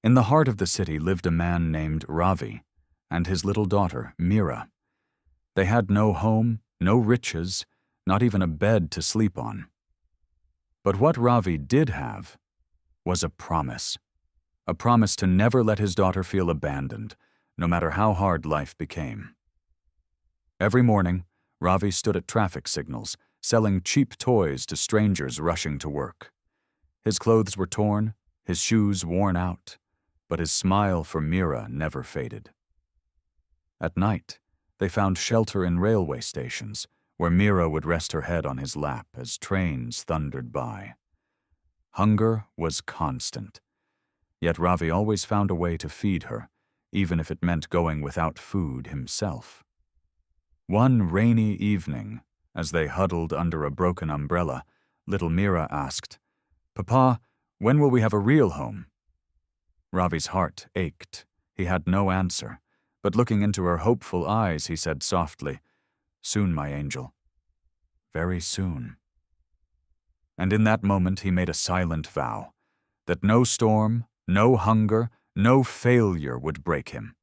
In the heart of the city lived a man named Ravi and his little daughter, Meera. They had no home, no riches, not even a bed to sleep on. But what Ravi did have was a promise to never let his daughter feel abandoned, no matter how hard life became. Every morning, Ravi stood at traffic signals, selling cheap toys to strangers rushing to work. His clothes were torn, his shoes worn out, but his smile for Meera never faded. At night, they found shelter in railway stations, where Meera would rest her head on his lap as trains thundered by. Hunger was constant, yet Ravi always found a way to feed her, even if it meant going without food himself. One rainy evening, as they huddled under a broken umbrella, little Meera asked, "Papa, when will we have a real home?" Ravi's heart ached. He had no answer, but looking into her hopeful eyes, he said softly, "Soon, my angel. Very soon." And in that moment he made a silent vow that no storm, no hunger, no failure would break him.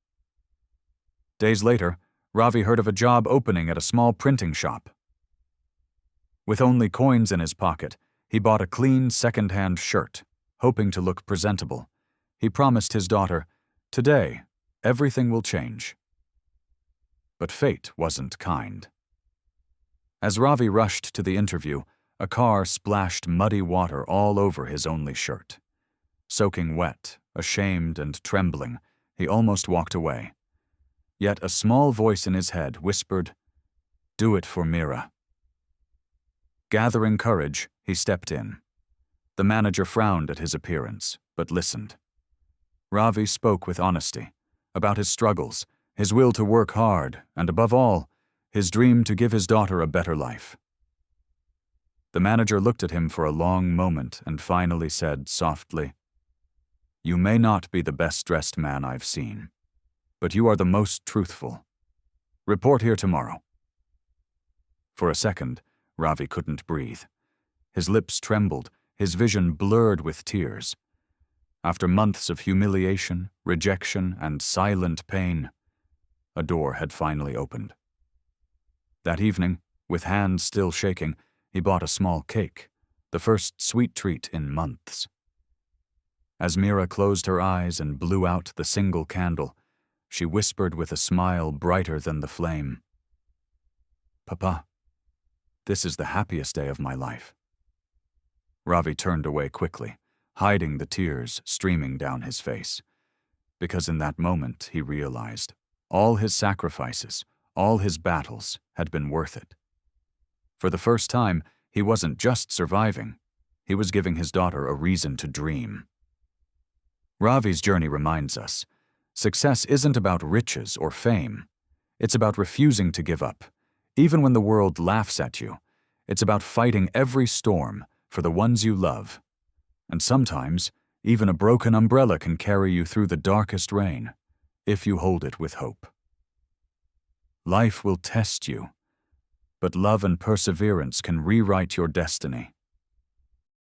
Days later, Ravi heard of a job opening at a small printing shop. With only coins in his pocket, he bought a clean second-hand shirt, hoping to look presentable. He promised his daughter, "Today, everything will change." But fate wasn't kind. As Ravi rushed to the interview, a car splashed muddy water all over his only shirt. Soaking wet, ashamed and trembling, he almost walked away. Yet a small voice in his head whispered, "Do it for Meera." Gathering courage, he stepped in. The manager frowned at his appearance, but listened. Ravi spoke with honesty about his struggles, his will to work hard, and above all, his dream to give his daughter a better life. The manager looked at him for a long moment and finally said softly, "You may not be the best-dressed man I've seen, but you are the most truthful. Report here tomorrow." For a second, Ravi couldn't breathe. His lips trembled, his vision blurred with tears. After months of humiliation, rejection, and silent pain, a door had finally opened. That evening, with hands still shaking, he bought a small cake, the first sweet treat in months. As Meera closed her eyes and blew out the single candle, she whispered with a smile brighter than the flame, "Papa, this is the happiest day of my life." Ravi turned away quickly, hiding the tears streaming down his face, because in that moment he realized all his sacrifices, all his battles had been worth it. For the first time, he wasn't just surviving, he was giving his daughter a reason to dream. Ravi's journey reminds us, success isn't about riches or fame. It's about refusing to give up. Even when the world laughs at you, it's about fighting every storm for the ones you love. And sometimes, even a broken umbrella can carry you through the darkest rain, if you hold it with hope. Life will test you, but love and perseverance can rewrite your destiny.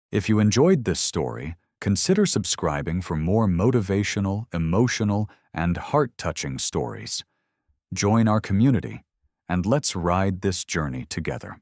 If you enjoyed this story, consider subscribing for more motivational, emotional, and heart-touching stories. Join our community, and let's ride this journey together.